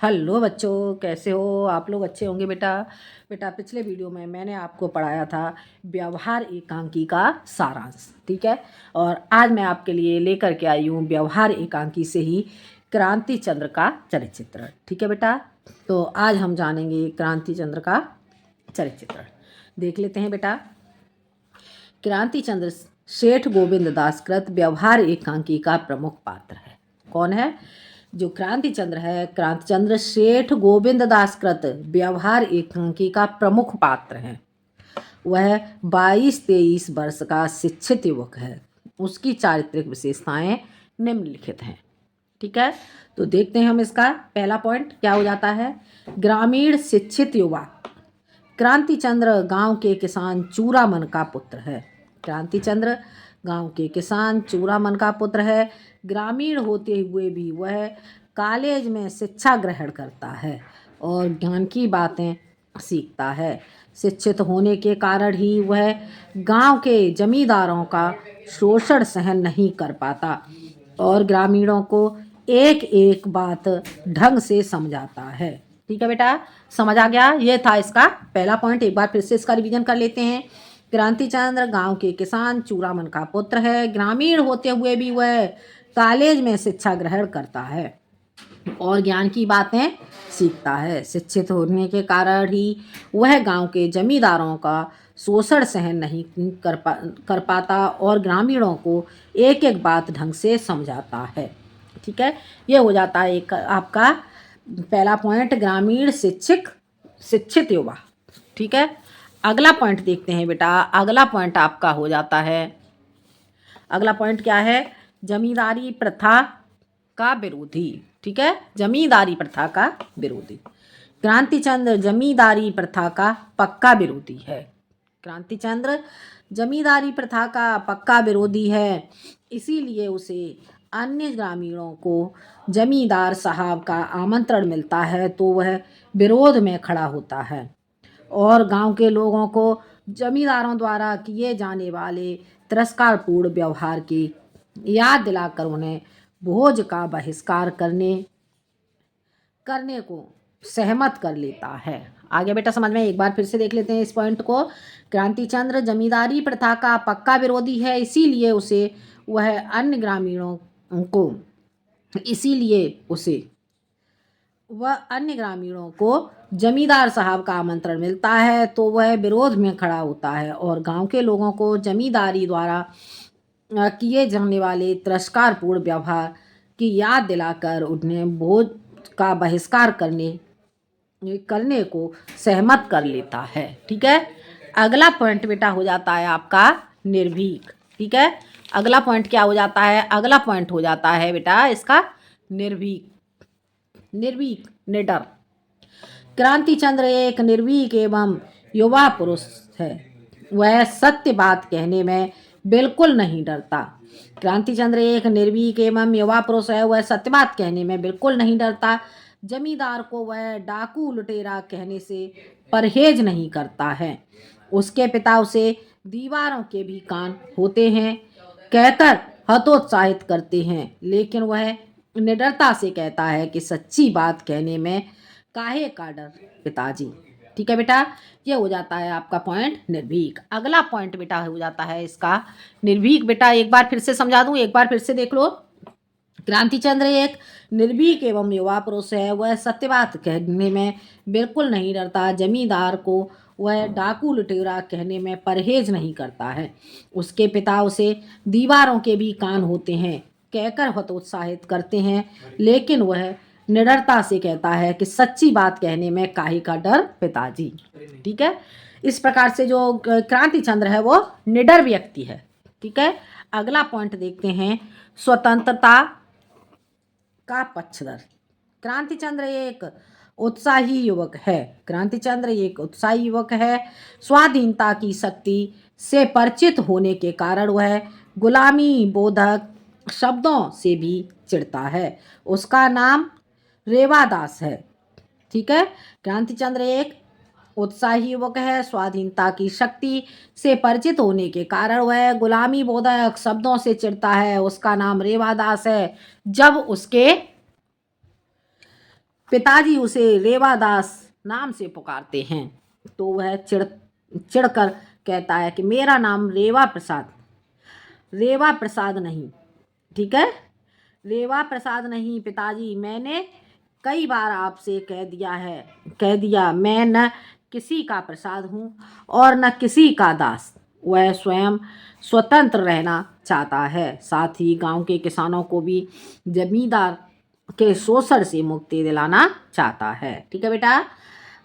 Hello बच्चों, कैसे हो आप लोग? अच्छे होंगे बेटा। बेटा पिछले वीडियो में मैंने आपको पढ़ाया था व्यवहार एकांकी का सारांश, ठीक है। और आज मैं आपके लिए लेकर के आई हूँ व्यवहार एकांकी से ही क्रांति चंद्र का चरित्र, ठीक है बेटा। तो आज हम जानेंगे क्रांति चंद्र का चरित्र। देख लेते हैं बेटा। क्रांति चंद्र सेठ गोविंद दास कृत व्यवहार एकांकी का प्रमुख पात्र है। कौन है? जो क्रांति चंद्र है, क्रांति चंद्र सेठ गोविंद दास कृत व्यवहार एकांकी का प्रमुख पात्र है। वह 22-23 वर्ष का शिक्षित युवक है। उसकी चारित्रिक विशेषताएं निम्नलिखित हैं, ठीक है। तो देखते हैं हम इसका पहला पॉइंट क्या हो जाता है। ग्रामीण शिक्षित युवा। क्रांति चंद्र गांव के किसान चूरामन का पुत्र है। क्रांति चंद्र गांव के किसान चूरामन का पुत्र है। ग्रामीण होते हुए भी वह कॉलेज में शिक्षा ग्रहण करता है और ज्ञान की बातें सीखता है। शिक्षित होने के कारण ही वह गांव के जमींदारों का शोषण सहन नहीं कर पाता और ग्रामीणों को एक एक बात ढंग से समझाता है। ठीक है बेटा, समझ आ गया। ये था इसका पहला पॉइंट। एक बार फिर से इसका रिवीजन कर लेते हैं। क्रांति चंद्र गांव के किसान चूरामन का पुत्र है। ग्रामीण होते हुए भी वह कॉलेज में शिक्षा ग्रहण करता है और ज्ञान की बातें सीखता है। शिक्षित होने के कारण ही वह गांव के जमींदारों का शोषण सहन नहीं कर पाता और ग्रामीणों को एक एक बात ढंग से समझाता है। ठीक है, ये हो जाता है एक आपका पहला पॉइंट, ग्रामीण शिक्षित युवा। ठीक है, अगला पॉइंट देखते हैं बेटा। अगला पॉइंट आपका हो जाता है, अगला पॉइंट क्या है? जमींदारी प्रथा का विरोधी। ठीक है, जमींदारी प्रथा का विरोधी। क्रांति चंद्र जमींदारी प्रथा का पक्का विरोधी है। क्रांति चंद्र जमींदारी प्रथा का पक्का विरोधी है, इसीलिए उसे अन्य ग्रामीणों को जमींदार साहब का आमंत्रण मिलता है तो वह विरोध में खड़ा होता है और गांव के लोगों को जमींदारों द्वारा किए जाने वाले तिरस्कारपूर्ण व्यवहार की याद दिलाकर उन्हें भोज का बहिष्कार करने को सहमत कर लेता है। आगे बेटा समझ में एक बार फिर से देख लेते हैं इस पॉइंट को। क्रांति चंद्र जमींदारी प्रथा का पक्का विरोधी है, इसीलिए वह अन्य ग्रामीणों को जमींदार साहब का आमंत्रण मिलता है तो वह विरोध में खड़ा होता है और गांव के लोगों को जमींदारी द्वारा किए जाने वाले तिरस्कारपूर्ण व्यवहार की याद दिलाकर उन्हें भोज का बहिष्कार करने को सहमत कर लेता है। ठीक है, अगला पॉइंट बेटा हो जाता है आपका निर्भीक। ठीक है, अगला पॉइंट क्या हो जाता है? अगला पॉइंट हो जाता है बेटा इसका निर्भीक, निडर। क्रांति चंद्र एक निर्भीक एवं युवा पुरुष है। वह सत्य बात कहने में बिल्कुल नहीं डरता। क्रांति चंद्र एक निर्भीक एवं युवा पुरुष है। वह सत्य बात कहने में बिल्कुल नहीं डरता। जमींदार को वह डाकू लुटेरा कहने से परहेज नहीं करता है। उसके पिता उसे दीवारों के भी कान होते हैं कहकर हतोत्साहित करते हैं, लेकिन वह निडरता से कहता है कि सच्ची बात कहने में काहे का डर पिताजी। ठीक है बेटा, ये हो जाता है आपका पॉइंट निर्भीक। अगला पॉइंट बेटा हो जाता है इसका निर्भीक। बेटा एक बार फिर से समझा दूं, एक बार फिर से देख लो। क्रांति चंद्र एक निर्भीक एवं युवा पुरुष है। वह सत्य बात कहने में बिल्कुल नहीं डरता। जमींदार को वह डाकू लुटेरा कहने में परहेज नहीं करता है। उसके पिता उसे दीवारों के भी कान होते हैं कहकर हतोत्साहित करते हैं, लेकिन वह निडरता से कहता है कि सच्ची बात कहने में काहे का डर पिताजी। ठीक है, इस प्रकार से जो क्रांति चंद्र है वो निडर व्यक्ति है। ठीक है, अगला पॉइंट देखते हैं स्वतंत्रता का पक्षधर। क्रांति चंद्र एक उत्साही युवक है। क्रांति चंद्र एक उत्साही युवक है। स्वाधीनता की शक्ति से परिचित होने के कारण वह गुलामी बोधक शब्दों से भी चिढ़ता है। उसका नाम रेवादास है। ठीक है, क्रांति चंद्र एक उत्साही युवक है। स्वाधीनता की शक्ति से परिचित होने के कारण वह गुलामी बोधक शब्दों से चिढ़ता है। उसका नाम रेवादास है। जब उसके पिताजी उसे रेवादास नाम से पुकारते हैं तो वह चिढ़कर कहता है कि मेरा नाम रेवा प्रसाद नहीं, ठीक है, रेवा प्रसाद नहीं पिताजी, मैंने कई बार आपसे कह दिया मैं न किसी का प्रसाद हूँ और न किसी का दास। वह स्वयं स्वतंत्र रहना चाहता है, साथ ही गांव के किसानों को भी जमींदार के शोषण से मुक्ति दिलाना चाहता है। ठीक है बेटा,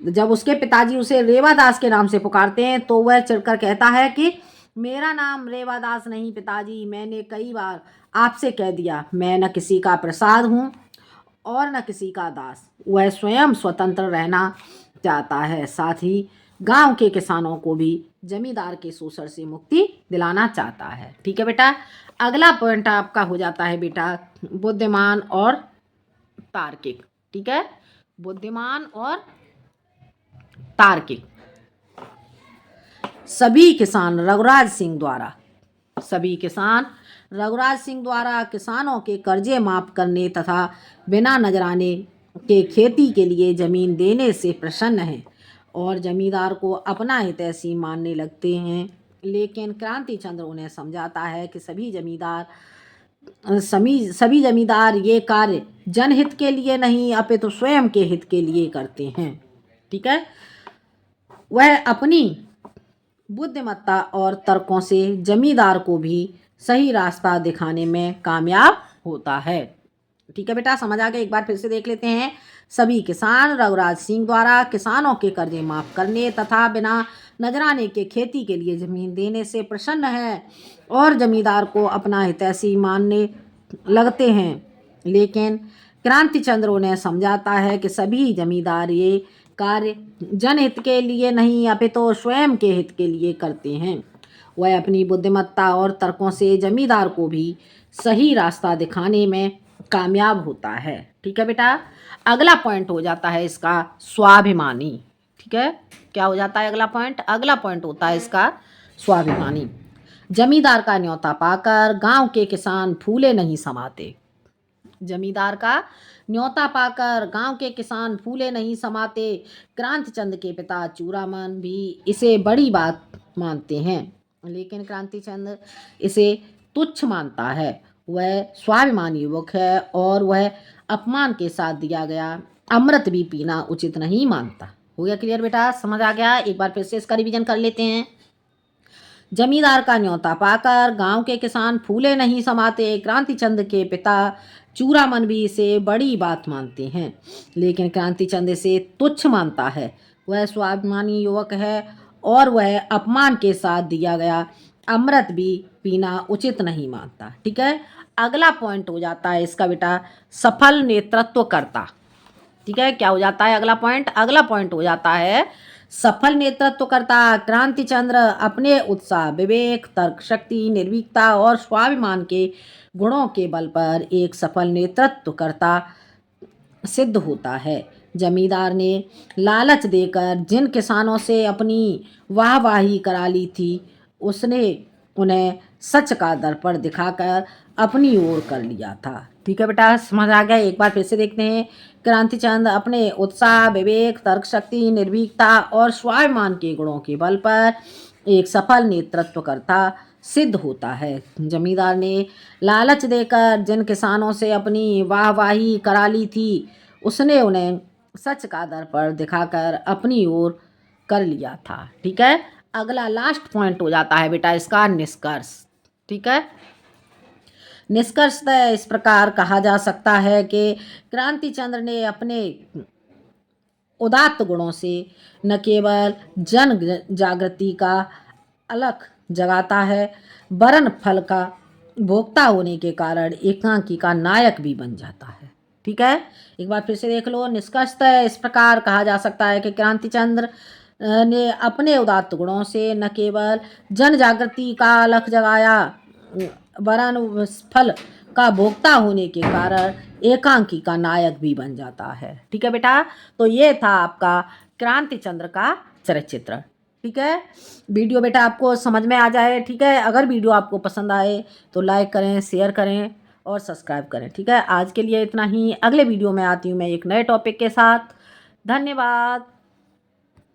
जब उसके पिताजी उसे रेवादास के नाम से पुकारते हैं तो वह चिढ़कर कहता है कि मेरा नाम रेवादास नहीं पिताजी, मैंने कई बार आपसे कह दिया मैं न किसी का प्रसाद हूँ और न किसी का दास। वह स्वयं स्वतंत्र रहना चाहता है, साथ ही गांव के किसानों को भी जमींदार के शोषण से मुक्ति दिलाना चाहता है। ठीक है बेटा, अगला पॉइंट आपका हो जाता है बेटा बुद्धिमान और तार्किक। ठीक है, बुद्धिमान और तार्किक। सभी किसान रघुराज सिंह द्वारा किसानों के कर्जे माफ करने तथा बिना नजराने के खेती के लिए जमीन देने से प्रसन्न हैं और जमींदार को अपना हितैषी मानने लगते हैं। लेकिन क्रांति चंद्र उन्हें समझाता है कि सभी जमींदार ये कार्य जनहित के लिए नहीं अपितु स्वयं के हित के लिए करते हैं। ठीक है, वह अपनी बुद्धिमत्ता और तर्कों से जमींदार को भी सही रास्ता दिखाने में कामयाब होता है। ठीक है बेटा, समझ आ गया? एक बार फिर से देख लेते हैं। सभी किसान रघुराज सिंह द्वारा किसानों के कर्जे माफ करने तथा बिना नजराने के खेती के लिए जमीन देने से प्रसन्न है और जमींदार को अपना हितैषी मानने लगते हैं। लेकिन क्रांति चंद्र उन्हें समझाता है कि सभी जमींदार ये कार्य जनहित के लिए नहीं अपितु स्वयं के हित के लिए करते हैं। वह अपनी बुद्धिमत्ता और तर्कों से जमींदार को भी सही रास्ता दिखाने में कामयाब होता है। ठीक है बेटा, अगला पॉइंट हो जाता है इसका स्वाभिमानी। ठीक है, क्या हो जाता है अगला पॉइंट? अगला पॉइंट होता है इसका स्वाभिमानी। जमींदार का न्योता पाकर गांव के किसान फूले नहीं समाते। जमींदार का न्योता पाकर गांव के किसान फूले नहीं समाते। क्रांति चंद के पिता चूड़ामन भी इसे बड़ी बात मानते हैं, लेकिन क्रांति चंद इसे तुच्छ मानता है। वह स्वाभिमानी युवक है और वह अपमान के साथ दिया गया अमृत भी पीना उचित नहीं मानता। हो गया क्लियर बेटा? समझ आ गया? एक बार फिर से इसका रिवीजन कर लेते हैं। जमींदार का न्योता पाकर गांव के किसान फूले नहीं समाते। क्रांति चंद के पिता चूड़ामन भी इसे बड़ी बात मानते हैं, लेकिन क्रांति चंद इसे तुच्छ मानता है। वह स्वाभिमानी युवक है और वह अपमान के साथ दिया गया अमृत भी पीना उचित नहीं मानता। ठीक है, अगला पॉइंट हो जाता है इसका बेटा सफल नेतृत्वकर्ता। ठीक है, क्या हो जाता है अगला पॉइंट? अगला पॉइंट हो जाता है सफल नेतृत्वकर्ता। क्रांति चंद्र अपने उत्साह, विवेक, तर्क शक्ति, निर्भीकता और स्वाभिमान के गुणों के बल पर एक सफल नेतृत्वकर्ता सिद्ध होता है। जमींदार ने लालच देकर जिन किसानों से अपनी वाहवाही करा ली थी, उसने उन्हें सच का दर्पण दिखाकर अपनी ओर कर लिया था। ठीक है बेटा, समझ आ गया? एक बार फिर से देखते हैं। क्रांति चंद अपने उत्साह, विवेक, तर्क शक्ति, निर्भीकता और स्वाभिमान के गुणों के बल पर एक सफल नेतृत्वकर्ता सिद्ध होता है। जमींदार ने लालच देकर जिन किसानों से अपनी वाहवाही करा ली थी, उसने उन्हें सच का दर्पण दिखाकर अपनी ओर कर लिया था। ठीक है, अगला लास्ट पॉइंट हो जाता है बेटा इसका निष्कर्ष। ठीक है, निष्कर्षतः इस प्रकार कहा जा सकता है कि क्रांति चंद्र ने अपने उदात्त गुणों से न केवल जन जागृति का अलख जगाता है, वरन फल का भोक्ता होने के कारण एकांकी का नायक भी बन जाता है। ठीक है, एक बार फिर से देख लो। निष्कर्षतः इस प्रकार कहा जा सकता है कि क्रांति चंद्र ने अपने उदात्त गुणों से न केवल जन जागृति का अलख जगाया, वरन फल का भोक्ता होने के कारण एकांकी का नायक भी बन जाता है। ठीक है बेटा, तो ये था आपका क्रांति चंद्र का चरित्र। ठीक है, वीडियो बेटा आपको समझ में आ जाए। ठीक है, अगर वीडियो आपको पसंद आए तो लाइक करें, शेयर करें और सब्सक्राइब करें। ठीक है, आज के लिए इतना ही। अगले वीडियो में आती हूँ मैं एक नए टॉपिक के साथ। धन्यवाद।